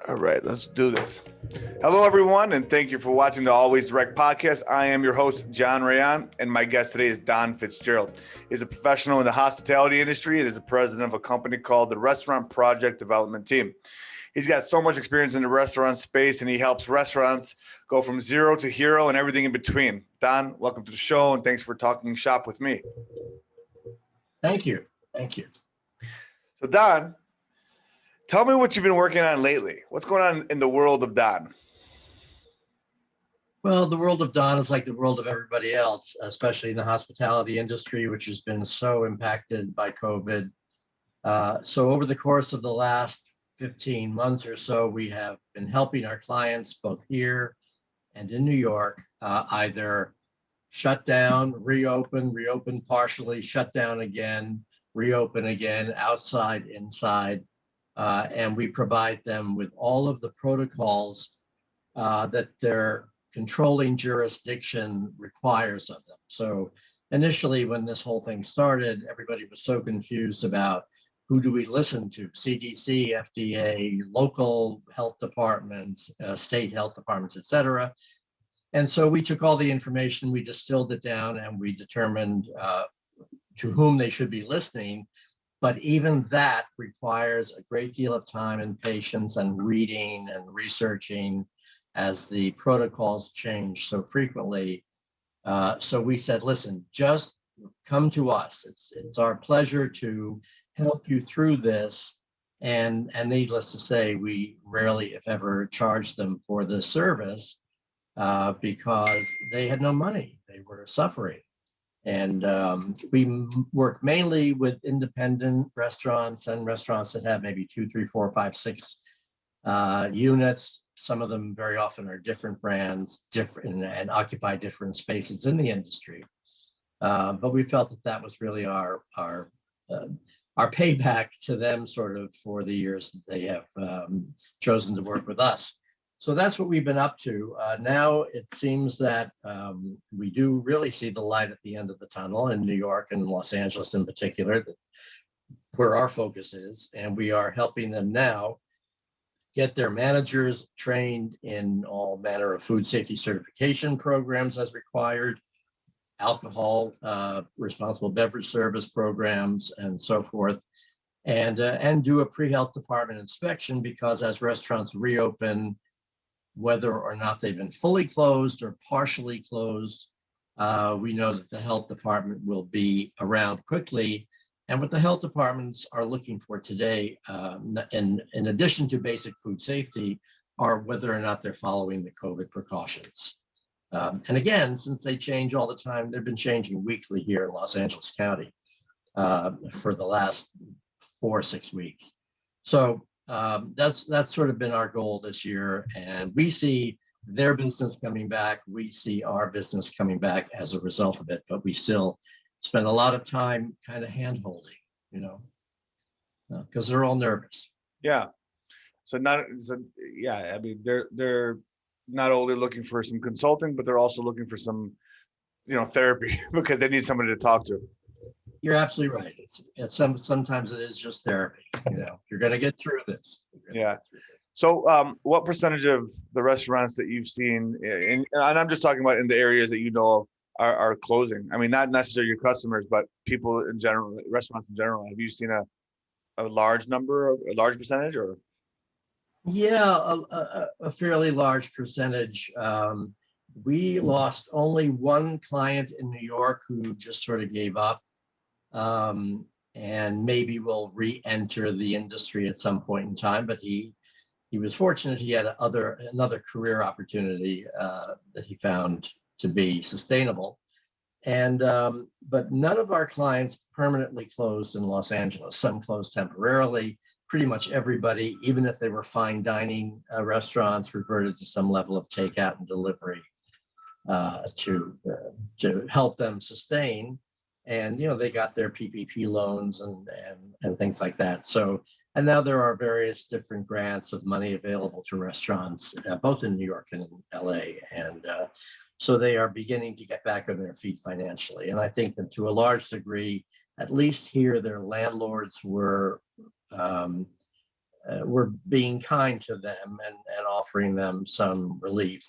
All right, let's do this. Hello, everyone, and thank you for watching the Always Direct podcast. I am your host, John Rayon, and my guest today is Don Fitzgerald. He's a professional in the hospitality industry and is the president of a company called the Restaurant Project Development Team. He's got so much experience in the restaurant space, and he helps restaurants go from zero to hero and everything in between. Don, welcome to the show, and thanks for talking shop with me. Thank you. Thank you. So, Don, tell me what you've been working on lately. What's going on in the world of Don? Well, the world of Don is like the world of everybody else, especially in the hospitality industry, which has been so impacted by COVID. So over the course of the last 15 months or so, we have been helping our clients both here and in New York, either shut down, reopen partially, shut down again, reopen again, outside, inside. And we provide them with all of the protocols that their controlling jurisdiction requires of them. So initially, when this whole thing started, everybody was so confused about who do we listen to? CDC, FDA, local health departments, state health departments, et cetera. And so we took all the information, we distilled it down, and we determined to whom they should be listening. But even that requires a great deal of time and patience and reading and researching as the protocols change so frequently. So we said, listen, just come to us. It's our pleasure to help you through this. And needless to say, we rarely, if ever, charge them for this service because they had no money. They were suffering. And we work mainly with independent restaurants and restaurants that have maybe 2, 3, 4, 5, 6 units. Some of them very often are different brands, different and occupy different spaces in the industry. But we felt that was really our payback to them, sort of, for the years that they have chosen to work with us. So that's what we've been up to. Now it seems that we do really see the light at the end of the tunnel in New York and Los Angeles in particular, where our focus is. And we are helping them now get their managers trained in all manner of food safety certification programs as required, alcohol, responsible beverage service programs, and so forth. And do a pre-health department inspection, because as restaurants reopen, whether or not they've been fully closed or partially closed, we know that the health department will be around quickly. And what the health departments are looking for today, in addition to basic food safety, are whether or not they're following the COVID precautions. And again, since they change all the time, they've been changing weekly here in Los Angeles County for the last 4 or 6 weeks. So that's sort of been our goal this year, and we see their business coming back. We see our business coming back as a result of it, but we still spend a lot of time kind of hand-holding, because they're all nervous. Yeah. I mean, they're not only looking for some consulting, but they're also looking for some, therapy because they need somebody to talk to. You're absolutely right. It's sometimes it is just therapy. You're going to get through this. Yeah. So what percentage of the restaurants that you've seen, and I'm just talking about in the areas that are closing? I mean, not necessarily your customers, but people in general, restaurants in general. Have you seen a large number, a large percentage, or? Yeah, a fairly large percentage. We lost only one client in New York who just sort of gave up. And maybe will re-enter the industry at some point in time, but he was fortunate. He had another career opportunity that he found to be sustainable. And but none of our clients permanently closed in Los Angeles. Some closed temporarily. Pretty much everybody, even if they were fine dining restaurants, reverted to some level of takeout and delivery to help them sustain. And they got their PPP loans and things like that. So, and now there are various different grants of money available to restaurants, both in New York and in LA. And so they are beginning to get back on their feet financially. And I think that to a large degree, at least here, their landlords were were being kind to them and offering them some relief,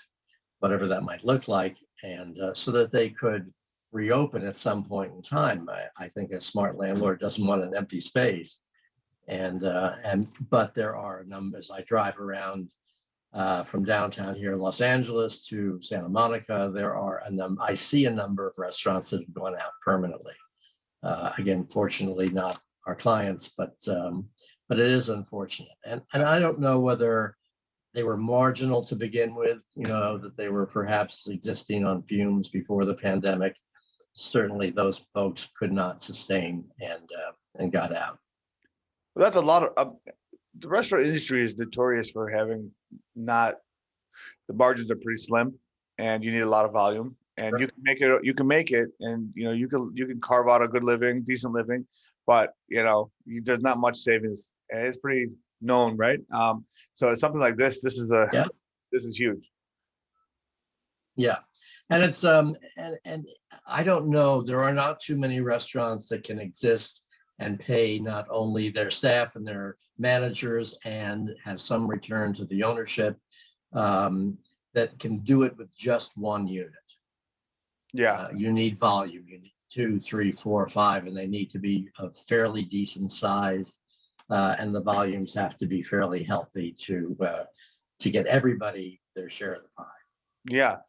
whatever that might look like, and so that they could reopen at some point in time. I think a smart landlord doesn't want an empty space, but there are numbers. I drive around from downtown here in Los Angeles to Santa Monica. There are I see a number of restaurants that have gone out permanently. Again, fortunately, not our clients, but it is unfortunate. And I don't know whether they were marginal to begin with, that they were perhaps existing on fumes before the pandemic. Certainly, those folks could not sustain and got out. Well, that's a lot of. The restaurant industry is notorious for having the margins are pretty slim, and you need a lot of volume, and Sure. you can make it, and you can carve out a good living, decent living, but there's not much savings, and it's pretty known, right? So it's something like this. This is huge. Yeah, and it's and I don't know. There are not too many restaurants that can exist and pay not only their staff and their managers and have some return to the ownership, that can do it with just one unit. Yeah. You need volume. You need 2, 3, 4, 5, and they need to be of fairly decent size, and the volumes have to be fairly healthy to get everybody their share of the pie. Yeah.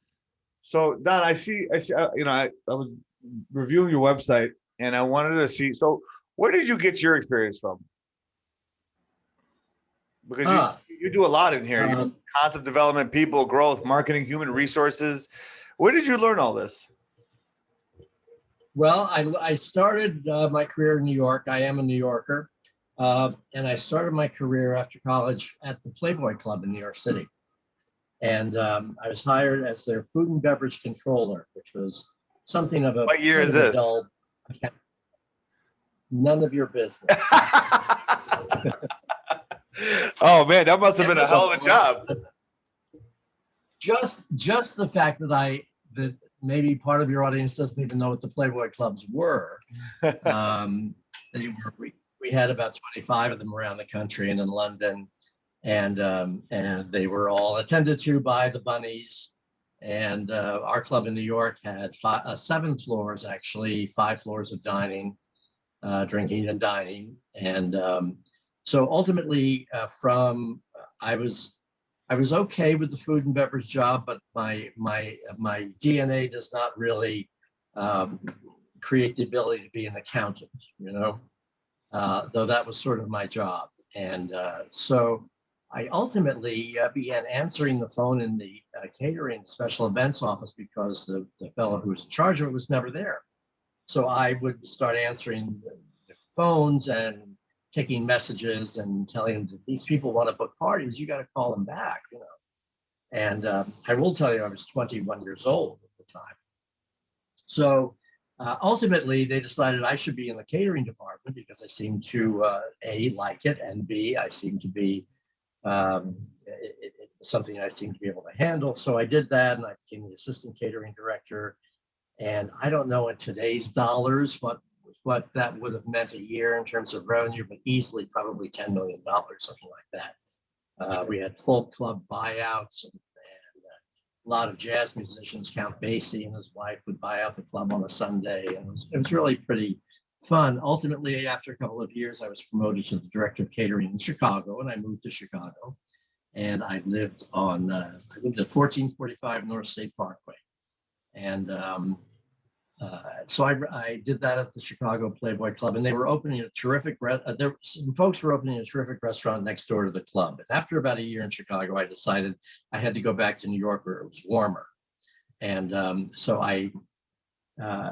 So Don, I see. I was reviewing your website, and I wanted to see. So, where did you get your experience from? Because you do a lot in here. Concept development, people growth, marketing, human resources. Where did you learn all this? Well, I started my career in New York. I am a New Yorker, and I started my career after college at the Playboy Club in New York City. And I was hired as their food and beverage controller, which was something of a— What year is this? None of your business. Oh man, that must have been a hell of a job. Just the fact that maybe part of your audience doesn't even know what the Playboy clubs were. We had about 25 of them around the country and in London, and they were all attended to by the bunnies. And our club in New York had 7 floors, actually 5 floors of dining, drinking and dining. And so ultimately, I was okay with the food and beverage job, but my DNA does not really create the ability to be an accountant, though that was sort of my job. And so I ultimately began answering the phone in the catering special events office because the fellow who was in charge of it was never there. So I would start answering the phones and taking messages and telling them that these people want to book parties, you got to call them back, And I will tell you, I was 21 years old at the time. So ultimately, they decided I should be in the catering department because I seemed to A, like it, and B, I seemed to be something I seemed to be able to handle. So I did that, and I became the assistant catering director. And I don't know in today's dollars what that would have meant a year in terms of revenue, but easily probably $10 million, something like that. We had full club buyouts, and a lot of jazz musicians. Count Basie and his wife would buy out the club on a Sunday, and it was really pretty fun. Ultimately, after a couple of years, I was promoted to the director of catering in Chicago, and I moved to Chicago, and I lived at 1445 North State Parkway, and so I did that at the Chicago Playboy Club, and they were opening a terrific. Some folks were opening a terrific restaurant next door to the club. And after about a year in Chicago, I decided I had to go back to New York where it was warmer, and so I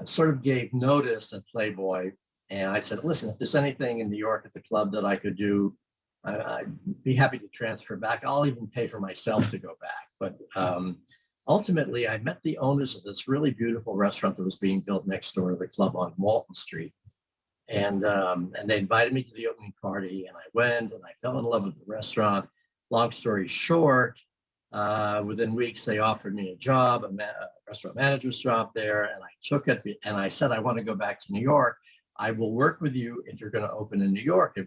sort of gave notice at Playboy, and I said, "Listen, if there's anything in New York at the club that I could do, I'd be happy to transfer back. I'll even pay for myself to go back." But ultimately, I met the owners of this really beautiful restaurant that was being built next door to the club on Walton Street. And they invited me to the opening party, and I went, and I fell in love with the restaurant. Long story short, within weeks, they offered me a job, a restaurant manager's job there, and I took it. And I said, I want to go back to New York. I will work with you if you're going to open in New York.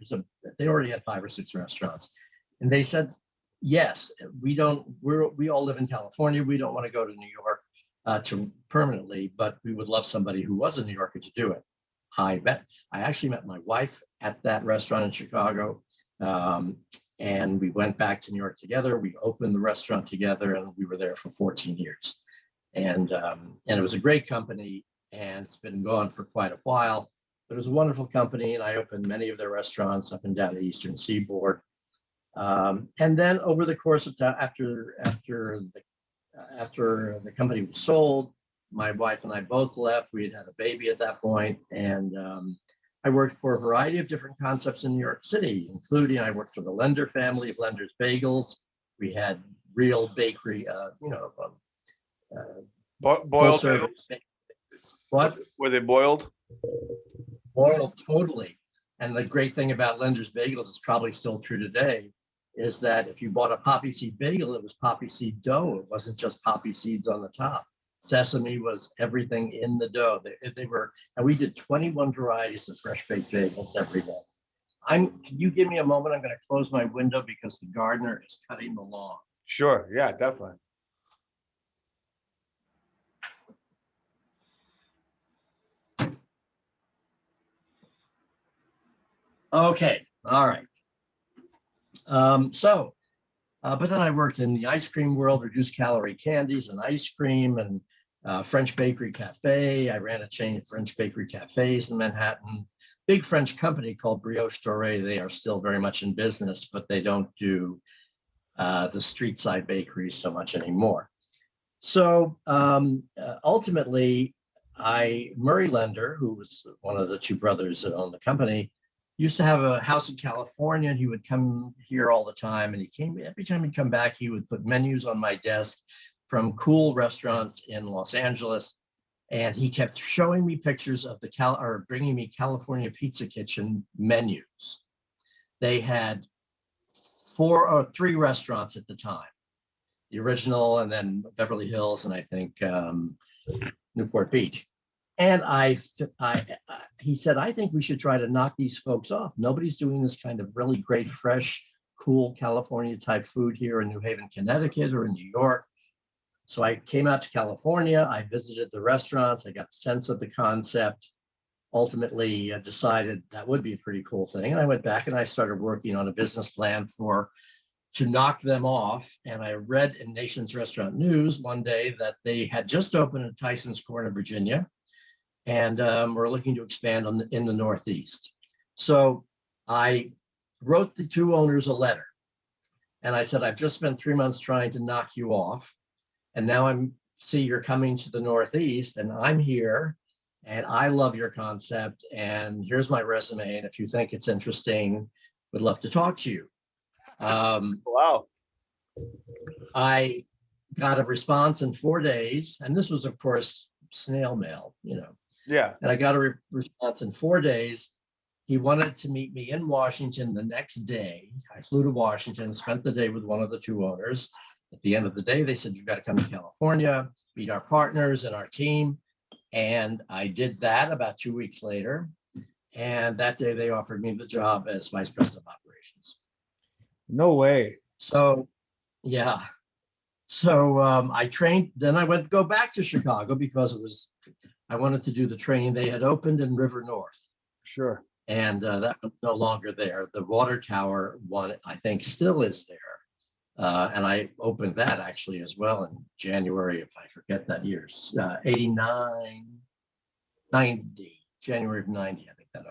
They already had 5 or 6 restaurants. And they said, yes, we all live in California. We don't want to go to New York to permanently, but we would love somebody who was a New Yorker to do it. I actually met my wife at that restaurant in Chicago. And we went back to New York together. We opened the restaurant together, and we were there for 14 years. And it was a great company, and it's been going for quite a while. But it was a wonderful company, and I opened many of their restaurants up and down the Eastern Seaboard. And then over the course of time, after the company was sold, my wife and I both left. We had a baby at that point, and I worked for a variety of different concepts in New York City, including I worked for the Lender family of Lender's Bagels. We had real bakery, full service. What? Were they boiled? Boiled, totally. And the great thing about Lender's Bagels, it's probably still true today, is that if you bought a poppy seed bagel, it was poppy seed dough. It wasn't just poppy seeds on the top. Sesame was everything in the dough. They were, and we did 21 varieties of fresh baked bagels every day. Can you give me a moment? I'm going to close my window because the gardener is cutting the lawn. Sure. Yeah, definitely. Okay. All right. But then I worked in the ice cream world, reduced calorie candies and ice cream, and French bakery cafe. I ran a chain of French bakery cafes in Manhattan. Big French company called Brioche Dorée. They are still very much in business, but they don't do the street side bakeries so much anymore. So ultimately, Murray Lender, who was one of the two brothers that owned the company, used to have a house in California, and he would come here all the time. And every time he'd come back, he would put menus on my desk from cool restaurants in Los Angeles. And he kept showing me pictures of bringing me California Pizza Kitchen menus. They had 4 or 3 restaurants at the time, the original, and then Beverly Hills, and I think Newport Beach. And he said, I think we should try to knock these folks off. Nobody's doing this kind of really great, fresh, cool California type food here in New Haven, Connecticut, or in New York. So I came out to California. I visited the restaurants. I got a sense of the concept. Ultimately, decided that would be a pretty cool thing. And I went back and I started working on a business plan to knock them off. And I read in Nation's Restaurant News one day that they had just opened in Tyson's Corner, Virginia, and we're looking to expand in the Northeast. So I wrote the 2 owners a letter, and I said, I've just spent 3 months trying to knock you off, and now see you're coming to the Northeast, and I'm here, and I love your concept, and here's my resume, and if you think it's interesting, would love to talk to you. Wow. I got a response in 4 days, and this was, of course, snail mail, Yeah. And I got a response in 4 days. He wanted to meet me in Washington the next day. I flew to Washington, spent the day with one of the 2 owners. At the end of the day, they said, you've got to come to California, meet our partners and our team. And I did that about 2 weeks later. And that day they offered me the job as vice president of operations. No way. So, yeah. So I trained, then I went to go back to Chicago because I wanted to do the training. They had opened in River North. Sure. And that was no longer there. The water tower one, I think, still is there. And I opened that actually as well in January, if I forget that year, 89, 90, January of 90, I think that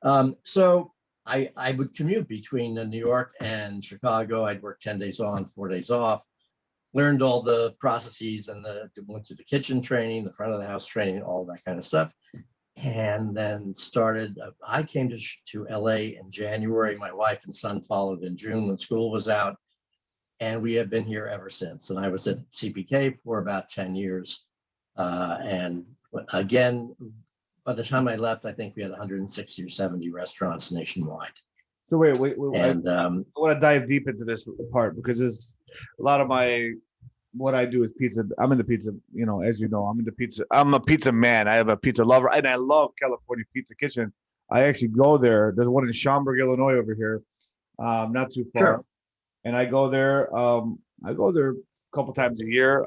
opened. So I would commute between New York and Chicago. I'd work 10 days on, 4 days off, learned all the processes and went through the kitchen training, the front of the house training, all that kind of stuff. And then I came to LA in January. My wife and son followed in June when school was out. And we have been here ever since. And I was at CPK for about 10 years. And again, by the time I left, I think we had 160 or 70 restaurants nationwide. So wait. And I want to dive deep into this part because it's a lot of what I do is pizza. I'm into pizza, as you know, I'm into pizza. I'm a pizza man. I have a pizza lover, and I love California Pizza Kitchen. I actually go there. There's one in Schaumburg, Illinois over here. not too far. Sure. And I go there. A couple times a year.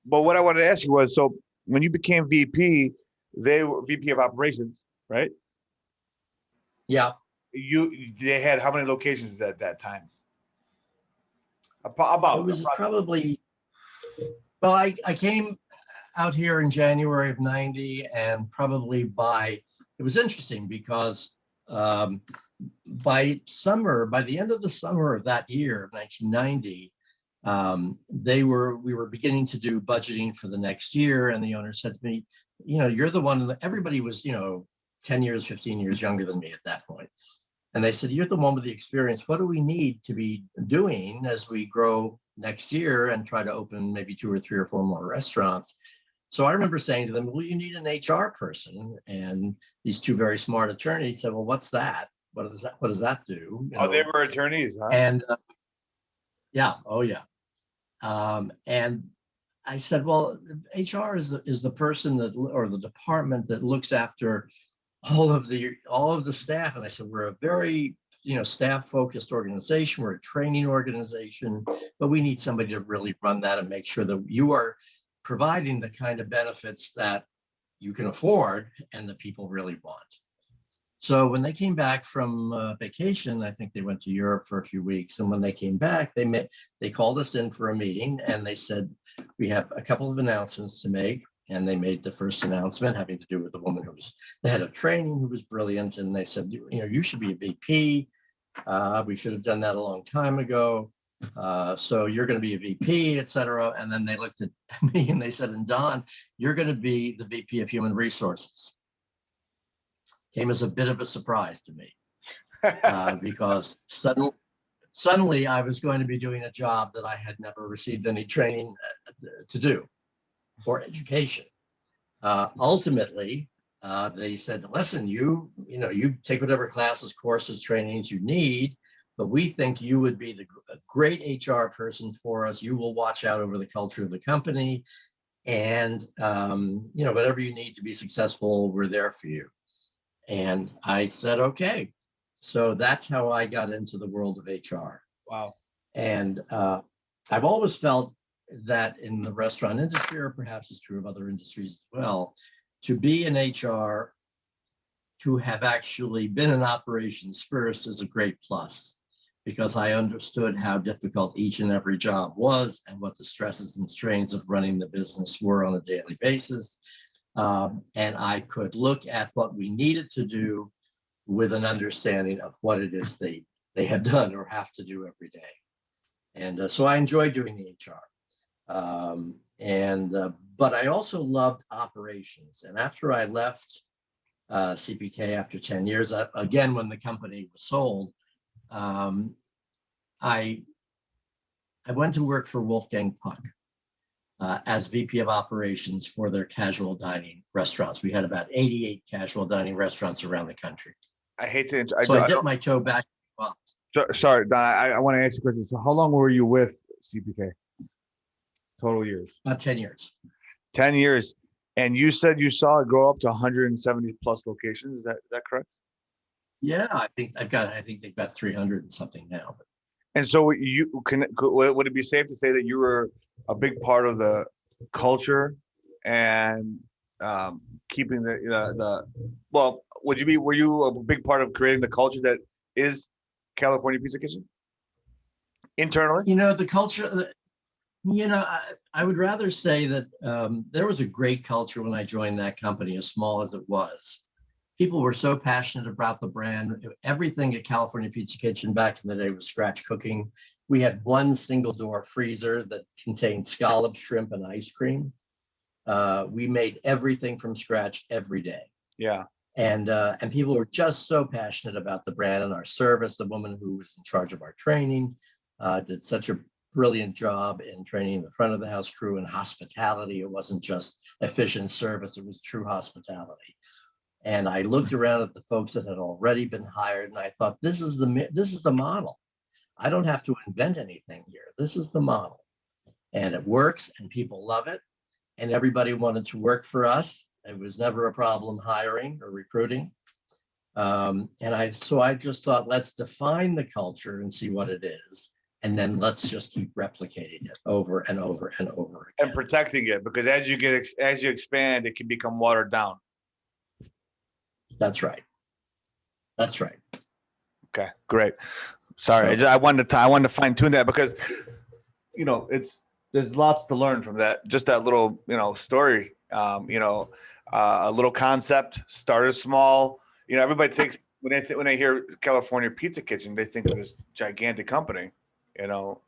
But what I wanted to ask you was, so when you became VP, they were VP of operations, right? Yeah. They had how many locations at that time? It was probably, well, I came out here in January of 90, and probably it was interesting because by the end of the summer of that year of 1990, we were beginning to do budgeting for the next year. And the owner said to me, you're the one, everybody was, 10 years, 15 years younger than me at that point. And they said, you're the one with the experience. What do we need to be doing as we grow next year and try to open maybe 2 or 3 or 4 more restaurants? So I remember saying to them, well, you need an HR person. And these 2 very smart attorneys said, well, what's that? What does that do? They were attorneys, huh? And yeah. Oh, yeah. And I said, well, HR is the person or the department that looks after all of the staff. And I said, we're a very, staff focused organization. We're a training organization, but we need somebody to really run that and make sure that you are providing the kind of benefits that you can afford and that people really want. So when they came back from vacation, I think they went to Europe for a few weeks. And when they came back, they called us in for a meeting, and they said, we have a couple of announcements to make. And they made the first announcement having to do with the woman who was the head of training, who was brilliant. And they said, you should be a VP. We should have done that a long time ago. So you're going to be a VP, et cetera. And then they looked at me and they said, and Don, you're going to be the VP of Human Resources. Came as a bit of a surprise to me because suddenly I was going to be doing a job that I had never received any training to do or education. Ultimately, they said, listen, you take whatever classes, courses, trainings you need, but we think you would be a great HR person for us. You will watch out over the culture of the company, and whatever you need to be successful, we're there for you. And I said, okay. So that's how I got into the world of HR. Wow. And I've always felt that in the restaurant industry, or perhaps it's true of other industries as well, to be in HR, to have actually been in operations first is a great plus, because I understood how difficult each and every job was and what the stresses and strains of running the business were on a daily basis. And I could look at what we needed to do with an understanding of what it is they have done or have to do every day. And so I enjoyed doing the HR. But I also loved operations. And after I left CPK after 10 years, again, when the company was sold, I went to work for Wolfgang Puck as VP of operations for their casual dining restaurants. We had about 88 casual dining restaurants around the country. I hate to I dipped my toe back. Sorry, Don, I want to ask you a question. So how long were you with CPK? Total years? About 10 years. 10 years. And you said you saw it grow up to 170 plus locations. Is that correct? Yeah, I think they've got 300 and something now. And so would it be safe to say that you were a big part of the culture and keeping were you a big part of creating the culture that is California Pizza Kitchen internally? The culture, I would rather say that there was a great culture when I joined that company, as small as it was. People were so passionate about the brand. Everything at California Pizza Kitchen back in the day was scratch cooking. We had one single door freezer that contained scallops, shrimp, and ice cream. We made everything from scratch every day. Yeah. And people were just so passionate about the brand and our service. The woman who was in charge of our training did such a brilliant job in training the front of the house crew and hospitality. It wasn't just efficient service, it was true hospitality. And I looked around at the folks that had already been hired, and I thought, this is the model. I don't have to invent anything here. This is the model. And it works, and people love it. And everybody wanted to work for us. It was never a problem hiring or recruiting. So I just thought, let's define the culture and see what it is. And then let's just keep replicating it over and over and over And again. protecting it, because as you expand, it can become watered down. That's right. That's right. Okay, great. Sorry, So- I wanted to fine tune that because, there's lots to learn from that. Just that little, story. A little concept. Started small. Everybody thinks when they hear California Pizza Kitchen, they think of this gigantic company. But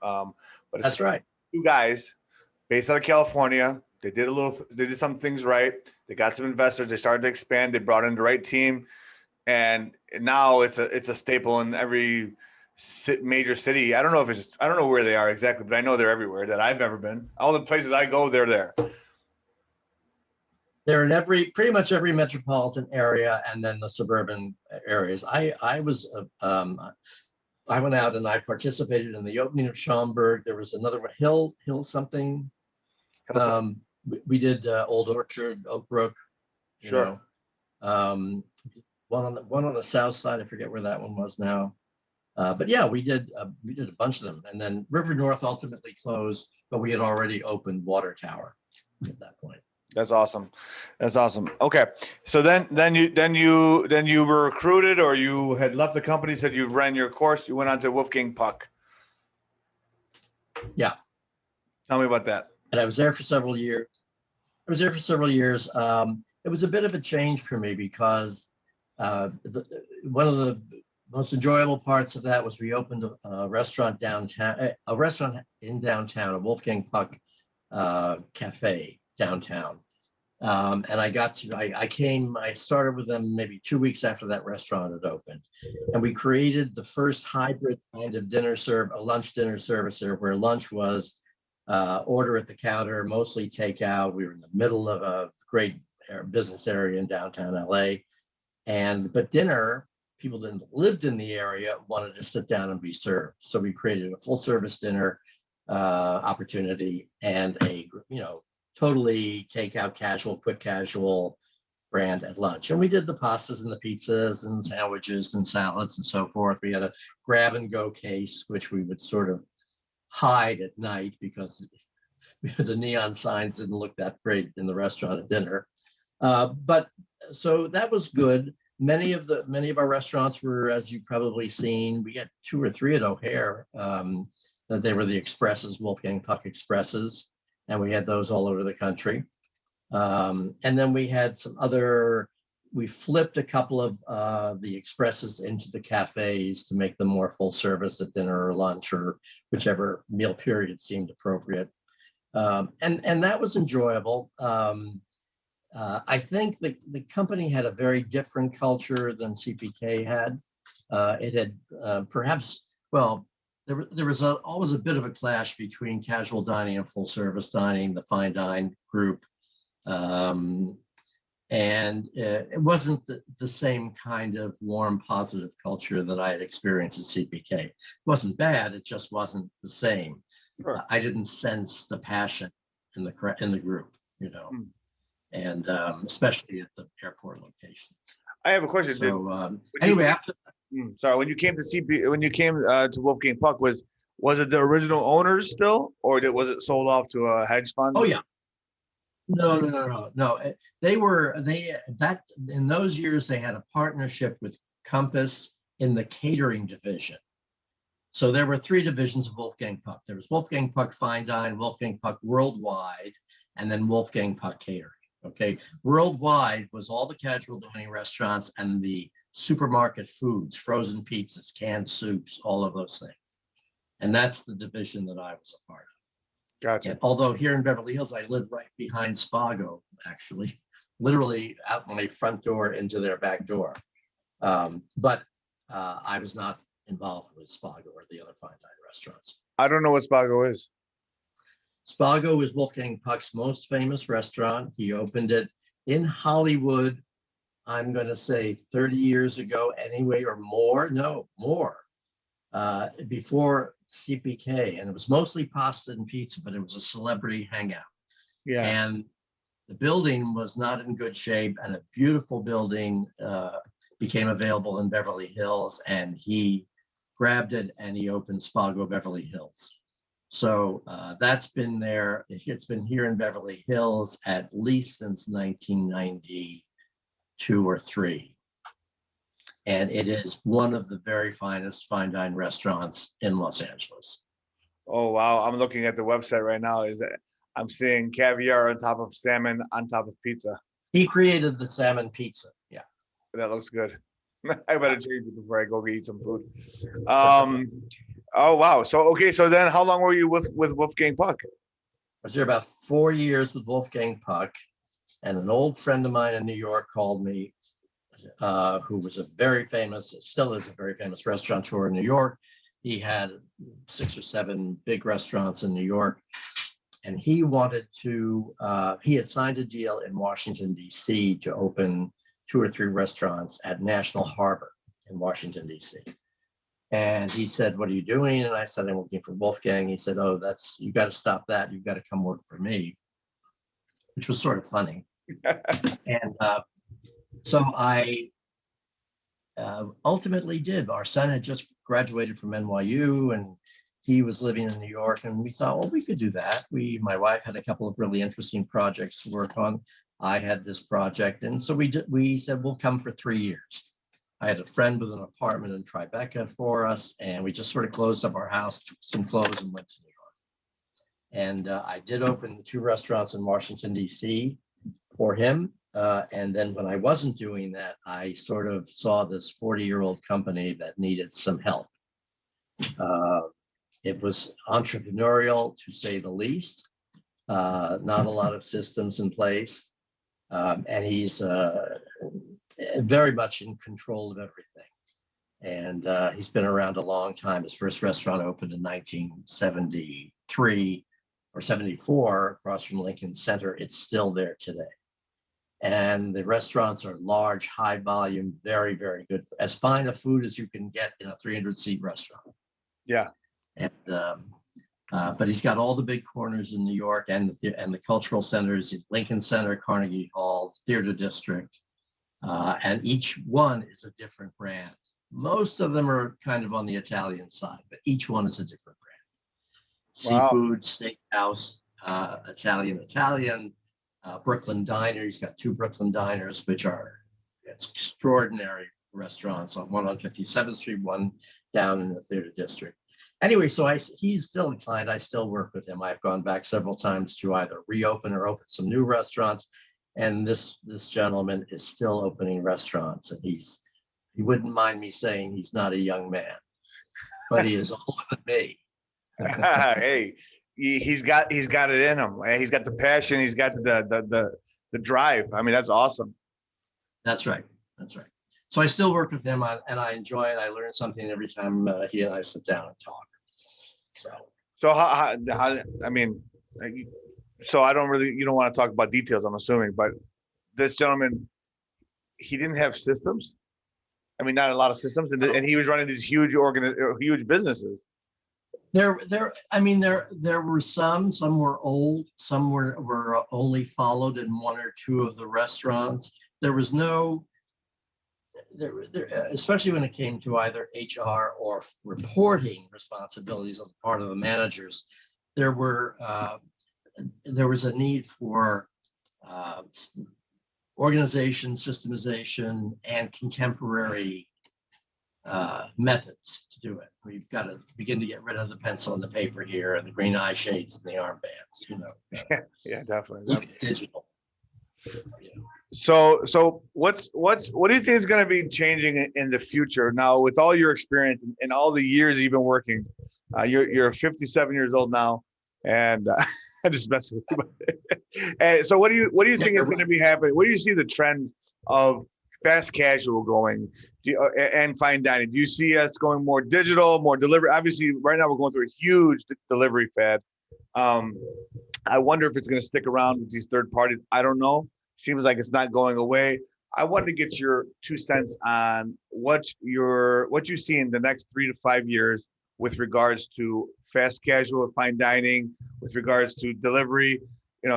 it's That's right. two guys based out of California. They did some things right. They got some investors. They started to expand. They brought in the right team, and now it's a staple in every major city. I don't know where they are exactly, but I know they're everywhere that I've ever been. All the places I go, they're there. They're in pretty much every metropolitan area, and then the suburban areas. I went out and I participated in the opening of Schaumburg. There was another one, Hill something. We did Old Orchard, Oak Brook. Sure. One on the south side. I forget where that one was now. But yeah, we did a bunch of them, and then River North ultimately closed, but we had already opened Water Tower at that point. That's awesome. Okay, so then you were recruited, or you had left the company, said you ran your course, you went on to Wolfgang Puck. Yeah. Tell me about that. And I was there for several years. It was a bit of a change for me because one of the most enjoyable parts of that was we opened a restaurant downtown, a Wolfgang Puck cafe downtown. And I started with them maybe 2 weeks after that restaurant had opened. And we created the first hybrid kind of lunch dinner service there, where lunch was order at the counter, mostly takeout. We were in the middle of a great business area in downtown LA. But dinner, people that lived in the area wanted to sit down and be served. So we created a full service dinner opportunity and a, totally takeout quick casual brand at lunch. And we did the pastas and the pizzas and sandwiches and salads and so forth. We had a grab and go case, which we would sort of hide at night because the neon signs didn't look that great in the restaurant at dinner. But so that was good. Many of our restaurants were, as you've probably seen, we got 2 or 3 at O'Hare. They were the Expresses, Wolfgang Puck Expresses, and we had those all over the country. And then we had we flipped a couple of the Expresses into the cafes to make them more full service at dinner or lunch or whichever meal period seemed appropriate. And that was enjoyable. I think the company had a very different culture than CPK had. It had there was always a bit of a clash between casual dining and full service dining, the fine dine group. And it wasn't the same kind of warm, positive culture that I had experienced at CPK. It wasn't bad, it just wasn't the same. Sure. I didn't sense the passion in the group, and especially at the airport location. I have a question. So when you came to Wolfgang Puck, was it the original owners still, or was it sold off to a hedge fund? Oh yeah. No. In those years they had a partnership with Compass in the catering division. So there were 3 divisions of Wolfgang Puck. There was Wolfgang Puck Fine Dine, Wolfgang Puck Worldwide, and then Wolfgang Puck Catering. Okay, Worldwide was all the casual dining restaurants and the supermarket foods, frozen pizzas, canned soups, all of those things. And that's the division that I was a part of. Gotcha. And although here in Beverly Hills, I lived right behind Spago, actually, literally out my front door into their back door. But I was not involved with Spago or the other fine dining restaurants. I don't know what Spago is. Spago is Wolfgang Puck's most famous restaurant. He opened it in Hollywood, I'm going to say 30 years ago anyway, or more. No, more. Before CPK. And it was mostly pasta and pizza, but it was a celebrity hangout. Yeah. And the building was not in good shape, and a beautiful building, became available in Beverly Hills, and he grabbed it and he opened Spago Beverly Hills. So that's been there. It's been here in Beverly Hills at least since 1992 or 3. And it is one of the very finest fine dine restaurants in Los Angeles. Oh, wow. I'm looking at the website right now. I'm seeing caviar on top of salmon on top of pizza. He created the salmon pizza. Yeah. That looks good. I better change it before I go eat some food. Oh, wow. So then how long were you with Wolfgang Puck? I was there about 4 years with Wolfgang Puck, and an old friend of mine in New York called me, who was still is a very famous restaurateur in New York. He had 6 or 7 big restaurants in New York, and he wanted to, he had signed a deal in Washington, D.C. to open 2 or 3 restaurants at National Harbor in Washington, D.C. And he said, "What are you doing?" And I said, "I'm working for Wolfgang." He said, "Oh, you got to stop that. You've got to come work for me," which was sort of funny. And so I ultimately did. Our son had just graduated from NYU, and he was living in New York, and we thought, well, we could do that. My wife had a couple of really interesting projects to work on. I had this project, and so we said, we'll come for 3 years. I had a friend with an apartment in Tribeca for us, and we just sort of closed up our house, took some clothes, and went to New York. And I did open 2 restaurants in Washington, D.C. for him. And then when I wasn't doing that, I sort of saw this 40-year-old company that needed some help. It was entrepreneurial, to say the least. Not a lot of systems in place. And he's very much in control of everything. And he's been around a long time. His first restaurant opened in 1973 or 74 across from Lincoln Center. It's still there today. And the restaurants are large, high volume, very, very good. As fine a food as you can get in a 300-seat restaurant. Yeah. And but he's got all the big corners in New York and the cultural centers, Lincoln Center, Carnegie Hall, Theater District, and each one is a different brand. Most of them are kind of on the Italian side, but each one is a different brand. Wow. Seafood, steakhouse, Italian, Brooklyn Diner. He's got 2 Brooklyn Diners, which are extraordinary restaurants, one on 57th Street, one down in the Theater District. Anyway, so he's still a client. I still work with him. I've gone back several times to either reopen or open some new restaurants. And this gentleman is still opening restaurants. And he wouldn't mind me saying he's not a young man, but he is older than me. Hey, he's got it in him. He's got the passion. He's got the drive. I mean, that's awesome. That's right. That's right. So I still work with him, and I enjoy it. I learn something every time he and I sit down and talk. So how I mean, so I don't really, you don't want to talk about details, I'm assuming, but this gentleman, he didn't have systems. I mean, not a lot of systems, and he was running these huge businesses. There were some were old, some were only followed in 1 or 2 of the restaurants. There was no, especially when it came to either HR or reporting responsibilities on the part of the managers, there was a need for organization, systemization, and contemporary methods to do it. We've got to begin to get rid of the pencil and the paper here, and the green eye shades and the armbands. Yeah, definitely. Digital. So what do you think is going to be changing in the future now with all your experience and all the years you've been working? You're 57 years old now, and I just messing with you. And so what do you think is going to be happening? Where do you see the trends of fast casual going and fine dining? Do you see us going more digital, more delivery? Obviously, right now we're going through a huge delivery fad. I wonder if it's going to stick around with these third parties. I don't know. Seems like it's not going away. I wanted to get your 2 cents on what you see in the next 3 to 5 years with regards to fast casual, fine dining, with regards to delivery,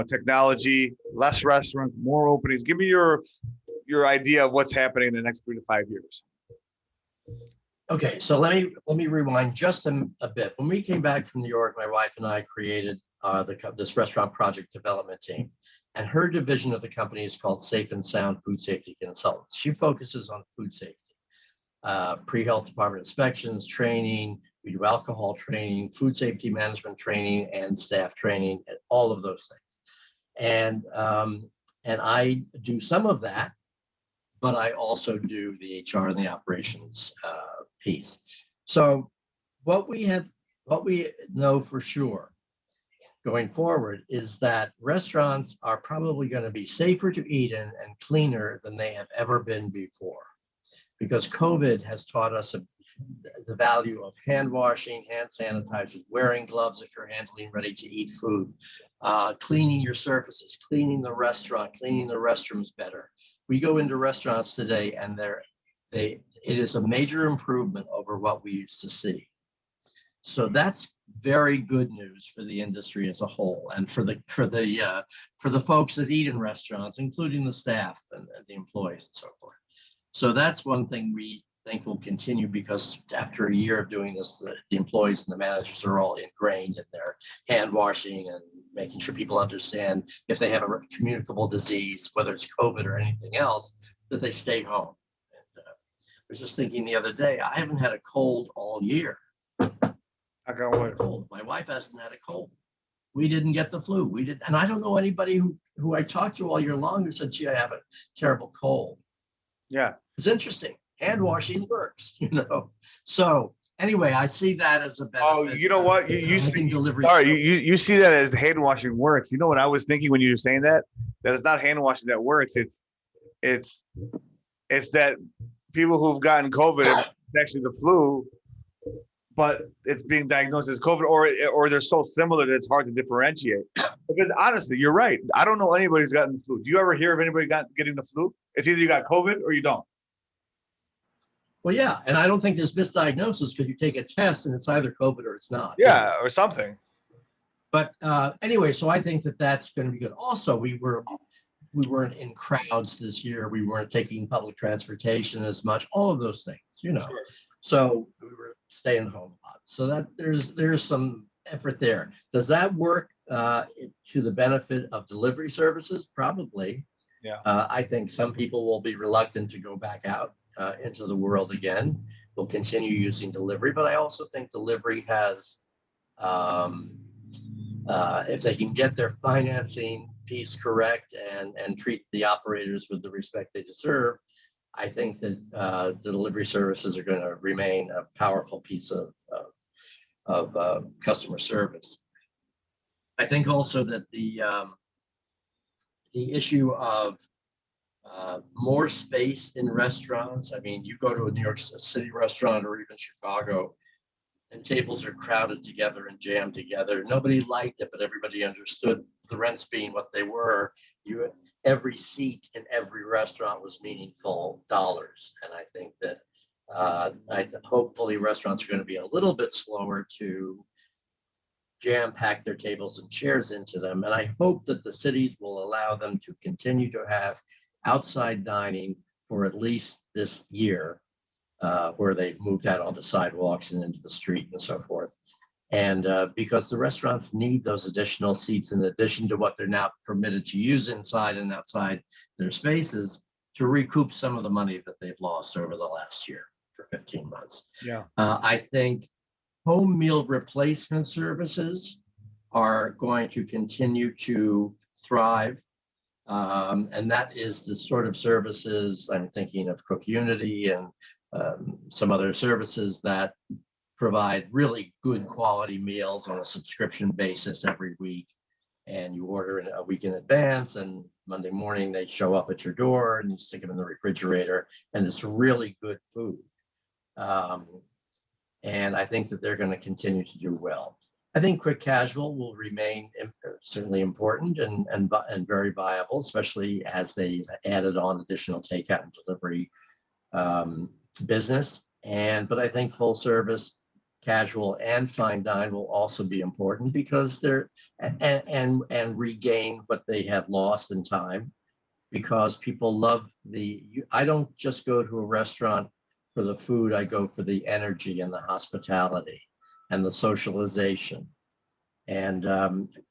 technology, less restaurants, more openings. Give me your your idea of what's happening in the next 3 to 5 years. Okay, so let me rewind just a bit. When we came back from New York, my wife and I created this restaurant project development team, and her division of the company is called Safe and Sound Food Safety Consultants. She focuses on food safety, pre-health department inspections, training. We do alcohol training, food safety management training, and staff training, and all of those things. And I do some of that, but I also do the HR and the operations piece. So what we know for sure going forward is that restaurants are probably going to be safer to eat in and cleaner than they have ever been before, because COVID has taught us the value of hand washing, hand sanitizers, wearing gloves if you're handling ready to eat food, cleaning your surfaces, cleaning the restaurant, cleaning the restrooms better. We go into restaurants today and it is a major improvement over what we used to see. So that's very good news for the industry as a whole, and for the folks that eat in restaurants, including the staff and the employees and so forth. So that's one thing we think will continue, because after a year of doing this, the employees and the managers are all ingrained in their hand washing and making sure people understand if they have a communicable disease, whether it's COVID or anything else, that they stay home. And I was just thinking the other day, I haven't had a cold all year. I got one. Cold. My wife hasn't had a cold. We didn't get the flu. We did, and I don't know anybody who I talked to all year long who said, "Gee, I have a terrible cold." Yeah, it's interesting. Hand washing works, So anyway, I see that as a benefit. Oh, you know what? You see delivery. Sorry, you see that as hand washing works. You know what I was thinking when you were saying that? That it's not hand washing that works. It's that people who've gotten COVID, it's actually the flu, but it's being diagnosed as COVID, or they're so similar that it's hard to differentiate. Because honestly, you're right. I don't know anybody who's gotten the flu. Do you ever hear of anybody getting the flu? It's either you got COVID or you don't. Well, yeah, and I don't think there's misdiagnosis, because you take a test and it's either COVID or it's not. Yeah, or something. But anyway, so I think that's going to be good. Also, we weren't in crowds this year. We weren't taking public transportation as much. All of those things, Sure. So we were staying home a lot. So that there's some effort there. Does that work to the benefit of delivery services? Probably. Yeah. I think some people will be reluctant to go back out into the world again. We'll continue using delivery, but I also think delivery has, if they can get their financing piece correct and treat the operators with the respect they deserve, I think that the delivery services are going to remain a powerful piece of customer service. I think also that the issue of more space in restaurants. I mean, you go to a New York City restaurant or even Chicago, and tables are crowded together and jammed together. Nobody liked it, but everybody understood the rents being what they were. Every seat in every restaurant was meaningful dollars. And I think that hopefully restaurants are going to be a little bit slower to jam pack their tables and chairs into them. And I hope that the cities will allow them to continue to have outside dining for at least this year, where they've moved out onto sidewalks and into the street and so forth. And because the restaurants need those additional seats in addition to what they're now permitted to use inside and outside their spaces, to recoup some of the money that they've lost over the last year for 15 months. Yeah. I think home meal replacement services are going to continue to thrive. And that is the sort of services, I'm thinking of Cook Unity and some other services that provide really good quality meals on a subscription basis every week. And you order a week in advance, and Monday morning they show up at your door and you stick them in the refrigerator, and it's really good food. And I think that they're going to continue to do well. I think quick casual will remain certainly important and very viable, especially as they've added on additional takeout and delivery business. But I think full service, casual, and fine dine will also be important, because they're and regain what they have lost in time, because people love I don't just go to a restaurant for the food, I go for the energy and the hospitality and the socialization. And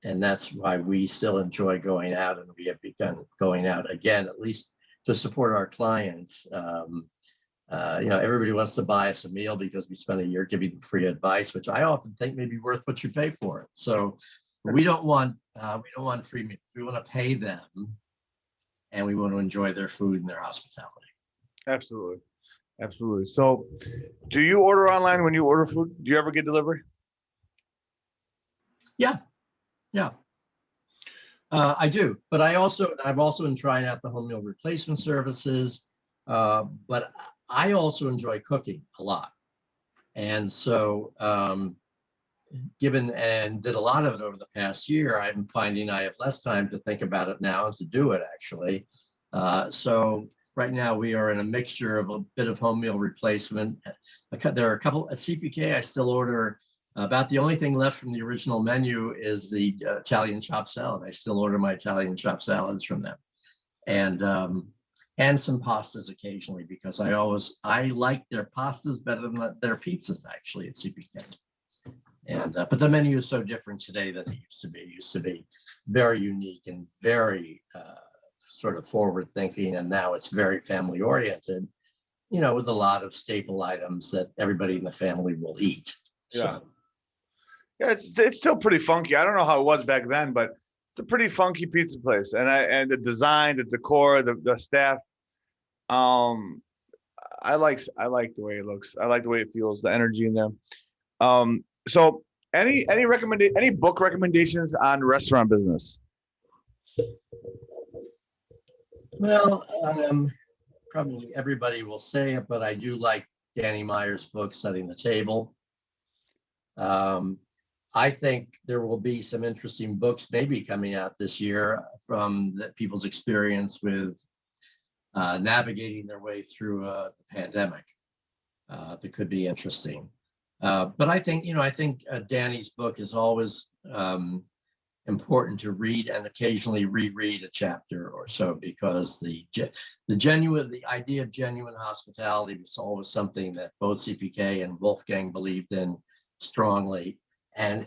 that's why we still enjoy going out, and we have begun going out again, at least to support our clients. Everybody wants to buy us a meal because we spent a year giving them free advice, which I often think may be worth what you pay for it. So we don't want free meals. We want to pay them, and we want to enjoy their food and their hospitality. Absolutely. Absolutely. So do you order online when you order food? Do you ever get delivery? Yeah. I do, but I've also been trying out the home meal replacement services, but I also enjoy cooking a lot. And so did a lot of it over the past year, I'm finding I have less time to think about it now and to do it actually. So right now we are in a mixture of a bit of home meal replacement. There are a couple at CPK, I still order. About the only thing left from the original menu is the Italian chopped salad. I still order my Italian chopped salads from them, and some pastas occasionally, because I like their pastas better than their pizzas actually at CPK. And but the menu is so different today than it used to be. It used to be very unique and very sort of forward thinking, and now it's very family oriented. With a lot of staple items that everybody in the family will eat. Yeah. So. Yeah, it's still pretty funky. I don't know how it was back then, but it's a pretty funky pizza place. And the design, the decor, the staff. I like the way it looks. I like the way it feels, the energy in them. So any book recommendations on restaurant business? Well, probably everybody will say it, but I do like Danny Meyer's book, Setting the Table. I think there will be some interesting books maybe coming out this year from people's experience with navigating their way through the pandemic. That could be interesting. But I think Danny's book is always important to read and occasionally reread a chapter or so, because the idea of genuine hospitality was always something that both CPK and Wolfgang believed in strongly. And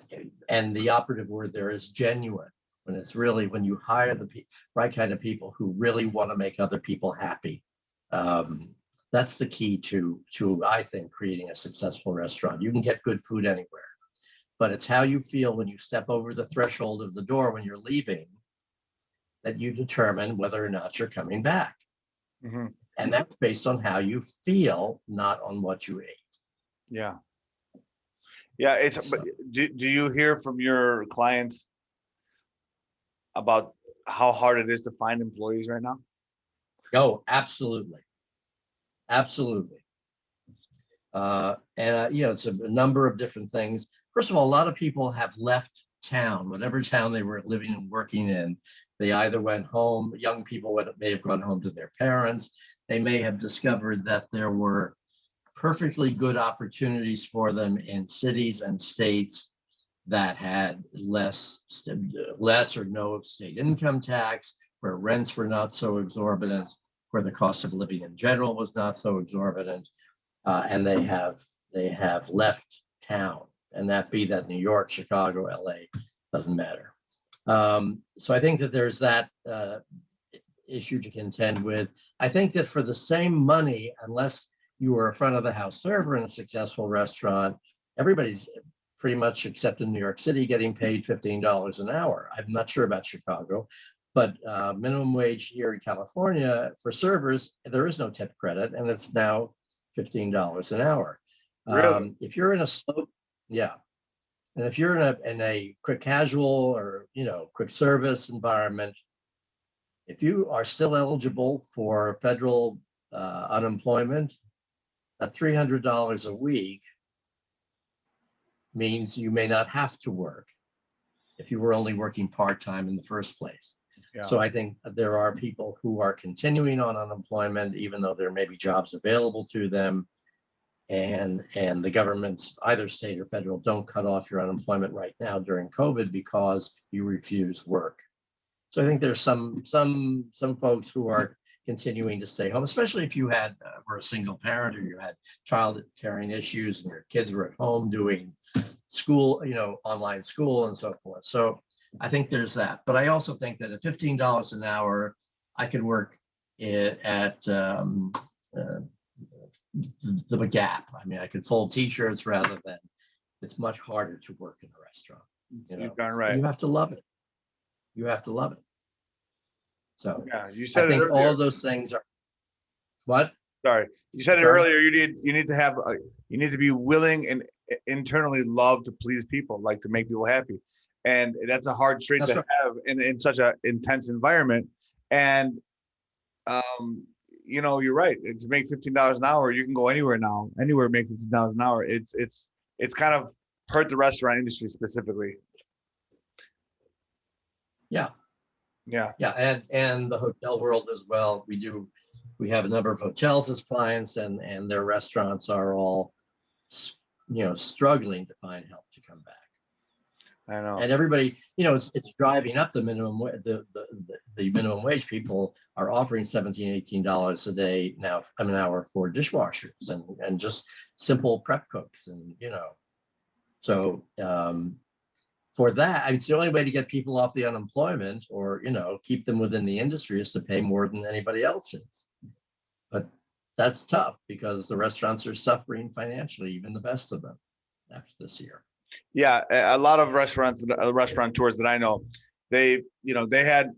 the operative word there is genuine, when you hire the right kind of people who really want to make other people happy. That's the key to I think creating a successful restaurant. You can get good food anywhere, but it's how you feel when you step over the threshold of the door when you're leaving that you determine whether or not you're coming back. Mm-hmm. And that's based on how you feel, not on what you ate. Yeah. Yeah, but do you hear from your clients about how hard it is to find employees right now? Oh, absolutely. It's a number of different things. First of all, a lot of people have left town, whatever town they were living and working in. They either went home, young people may have gone home to their parents. They may have discovered that there were perfectly good opportunities for them in cities and states that had less or no state income tax, where rents were not so exorbitant, where the cost of living in general was not so exorbitant, and they have left town, and that New York, Chicago, LA, doesn't matter. So I think that there's that issue to contend with. I think that for the same money, unless you were a front of the house server in a successful restaurant, everybody's pretty much, except in New York City, getting paid $15 an hour. I'm not sure about Chicago, but minimum wage here in California for servers, there is no tip credit, and it's now $15 an hour. Really? If you're in a slow, yeah. And if you're in a quick casual or quick service environment, if you are still eligible for federal unemployment, at $300 a week means you may not have to work if you were only working part-time in the first place. Yeah. So I think there are people who are continuing on unemployment, even though there may be jobs available to them, and the governments, either state or federal, don't cut off your unemployment right now during COVID because you refuse work. So I think there's some folks who are continuing to stay home, especially if you were a single parent or you had child caring issues and your kids were at home doing school, online school and so forth. So I think there's that. But I also think that at $15 an hour, I could work at the Gap. I mean, I could fold T-shirts rather than. It's much harder to work in a restaurant. You've done right. You have to love it. You have to love it. So yeah, you said I think earlier. all those things are. What? Sorry, you said it earlier. You need to have you need to be willing and internally love to please people, like to make people happy, and that's a hard trait to have in such an intense environment. And you're right. To make $15 an hour, you can go anywhere now. Anywhere make $15 an hour. It's kind of hurt the restaurant industry specifically. Yeah. Yeah. Yeah, and the hotel world as well. We have a number of hotels as clients, and their restaurants are all, struggling to find help to come back. I know. And everybody, it's driving up the minimum the minimum wage. People are offering $17-18 a day now, an hour for dishwashers and just simple prep cooks, and so for that, it's the only way to get people off the unemployment or keep them within the industry is to pay more than anybody else is. But that's tough because the restaurants are suffering financially, even the best of them, after this year. Yeah, a lot of restaurateurs that I know, they had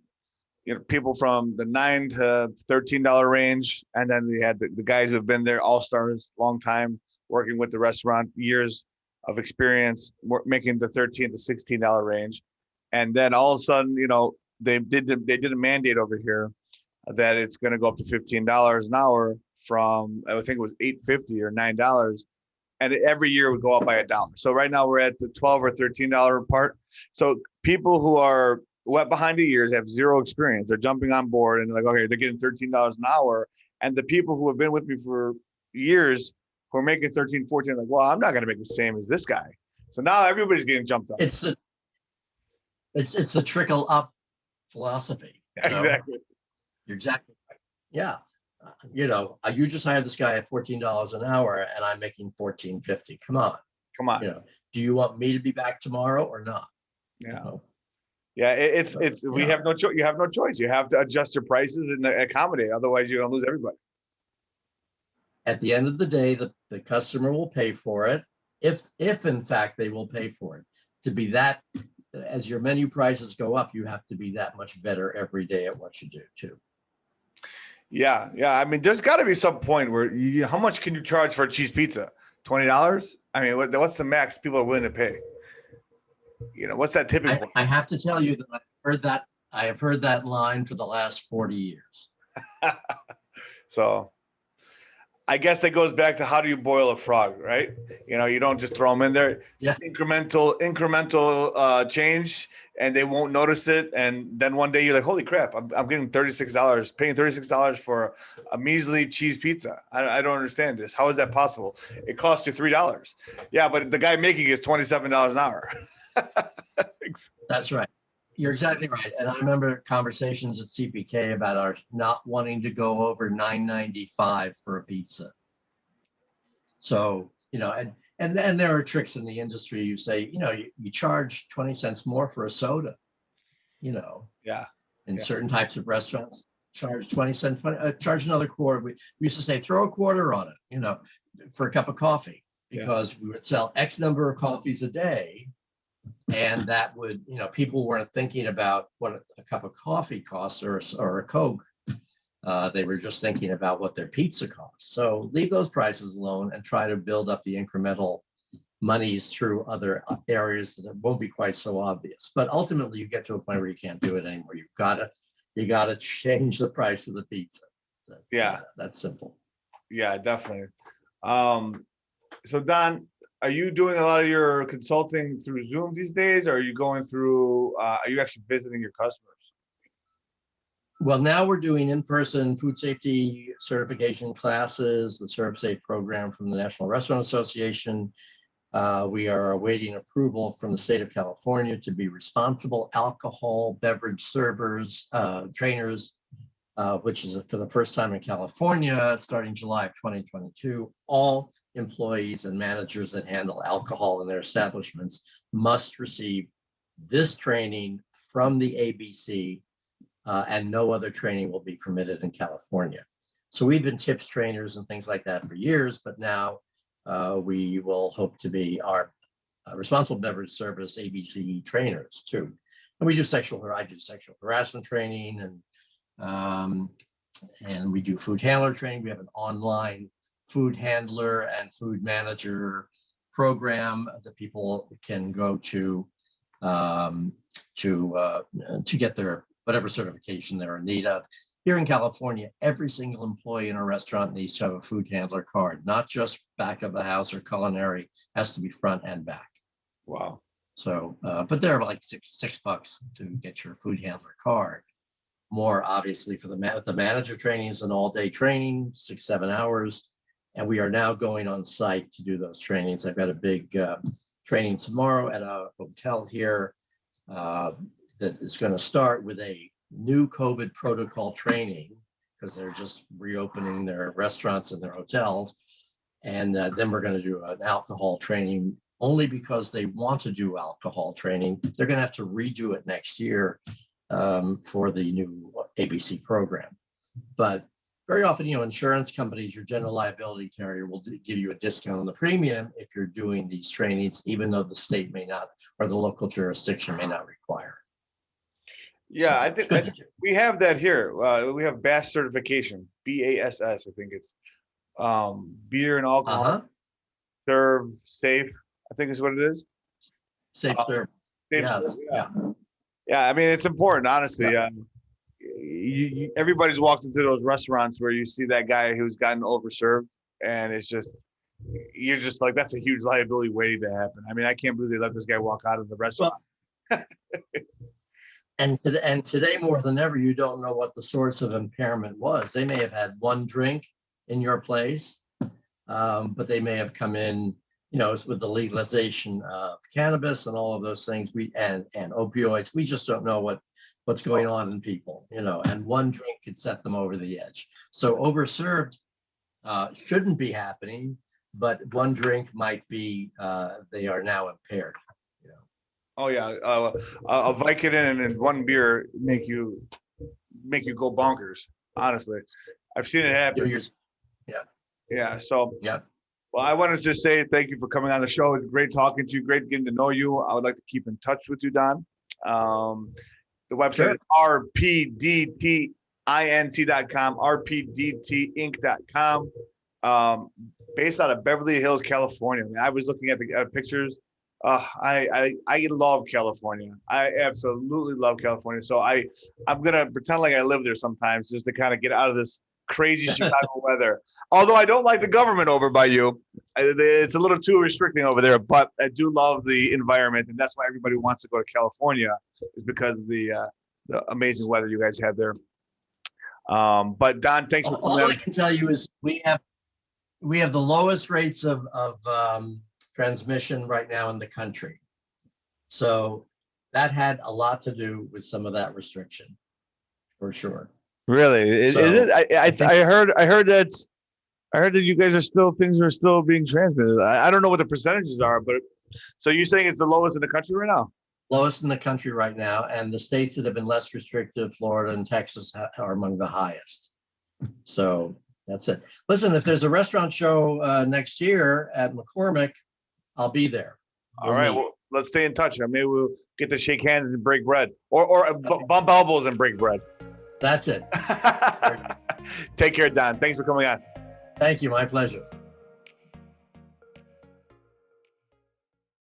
people from the $9 to $13 range, and then we had the guys who have been there, all stars, long time working with the restaurant, years of experience, making the $13 to $16 range, and then all of a sudden, they did a mandate over here that it's going to go up to $15 an hour from, I think it was $8.50 or $9. And every year would go up by $1. So right now we're at the $12 or $13 part. So people who are wet behind the ears, have zero experience, they're jumping on board and they're like, okay, they're getting $13 an hour. And the people who have been with me for years who are making 13, 14, like, well, I'm not going to make the same as this guy. So now everybody's getting jumped up. It's the trickle up philosophy. Exactly. You're exactly right. Yeah. You just hired this guy at $14 an hour and I'm making $14.50. Come on. Do you want me to be back tomorrow or not? Yeah. Yeah. We have no choice. You have no choice. You have to adjust your prices and accommodate. Otherwise you're going to lose everybody. At the end of the day, the customer will pay for it. If in fact they will pay for it. To be that, as your menu prices go up, you have to be that much better every day at what you do too. Yeah. I mean, there's got to be some point where how much can you charge for a cheese pizza? $20? I mean, what's the max people are willing to pay? What's that tipping point? I have to tell you that I have heard that line for the last 40 years. So I guess that goes back to how do you boil a frog, right? You don't just throw them in there. Yeah. Incremental change, and they won't notice it. And then one day you're like, holy crap, I'm getting $36, paying $36 for a measly cheese pizza. I don't understand this. How is that possible? It costs you $3. Yeah, but the guy making it is $27 an hour. That's right. You're exactly right. And I remember conversations at CPK about our not wanting to go over $9.95 for a pizza. So, and there are tricks in the industry. You say, you charge 20 cents more for a soda, Yeah. In certain types of restaurants, charge 20 cents, charge another quarter. We used to say, throw a quarter on it, for a cup of coffee, because we would sell X number of coffees a day. And that would, people weren't thinking about what a cup of coffee costs or a Coke. They were just thinking about what their pizza costs. So leave those prices alone and try to build up the incremental monies through other areas that won't be quite so obvious. But ultimately, you get to a point where you can't do it anymore. You gotta change the price of the pizza. So, that's simple. Yeah, definitely. So Don, are you doing a lot of your consulting through Zoom these days, or are you going through, are you actually visiting your customers? Well, now we're doing in-person food safety certification classes, the ServSafe program from the National Restaurant Association. We are awaiting approval from the state of California to be responsible alcohol beverage servers, trainers, which is for the first time in California, starting July of 2022. All employees and managers that handle alcohol in their establishments must receive this training from the ABC, and no other training will be permitted in California. So we've been tips trainers and things like that for years, but now we will hope to be our responsible beverage service ABC trainers too. And we do I do sexual harassment training, and we do food handler training. We have an online food handler and food manager program that people can go to get their whatever certification they're in need of. Here in California, every single employee in a restaurant needs to have a food handler card, not just back of the house or culinary, has to be front and back. Wow. So, but they're like $6 to get your food handler card. More obviously for the manager training is an all-day training, 6-7 hours. And we are now going on site to do those trainings. I've got a big training tomorrow at a hotel here that is going to start with a new COVID protocol training because they're just reopening their restaurants and their hotels. And then we're going to do an alcohol training only because they want to do alcohol training. They're going to have to redo it next year for the new ABC program. But very often, insurance companies, your general liability carrier will give you a discount on the premium if you're doing these trainings, even though the state may not, or the local jurisdiction may not require. Yeah, So, I think we have that here. We have BASS certification, BASS. I think it's beer and alcohol serve safe. I think is what it is. Safe serve. Safe serve. Yeah. I mean, it's important, honestly. Yeah. Everybody's walked into those restaurants where you see that guy who's gotten overserved, and you're just like, that's a huge liability waiting to happen. I mean, I can't believe they let this guy walk out of the restaurant. Well, and today more than ever, you don't know what the source of impairment was. They may have had one drink in your place, but they may have come in, with the legalization of cannabis and all of those things. And opioids. We just don't know what's going on in people, and one drink could set them over the edge. So overserved shouldn't be happening, but one drink might be, they are now impaired. Oh yeah, a Vicodin and one beer make you go bonkers. Honestly, I've seen it happen. Yeah. So yeah. Well, I want to just say thank you for coming on the show. It's great talking to you. Great getting to know you. I would like to keep in touch with you, Don. The website is rpdtinc.com, rpdtinc.com. Based out of Beverly Hills, California. I mean, I was looking at the pictures. I love California. I absolutely love California. So I'm gonna pretend like I live there sometimes just to kind of get out of this crazy Chicago weather. Although I don't like the government over by you, it's a little too restricting over there. But I do love the environment, and that's why everybody wants to go to California, is because of the amazing weather you guys have there. But Don, thanks for coming. All I can tell you is we have the lowest rates of transmission right now in the country. So that had a lot to do with some of that restriction, for sure. Really? Is it? I heard that you guys things are still being transmitted. I don't know what the percentages are, but so you're saying it's the lowest in the country right now? Lowest in the country right now, and the states that have been less restrictive, Florida and Texas, are among the highest. So that's it. Listen, if there's a restaurant show next year at McCormick, I'll be there. All right. Well, let's stay in touch. Maybe we'll get to shake hands and break bread, or bump elbows and break bread. That's it. Take care, Don. Thanks for coming on. Thank you. My pleasure.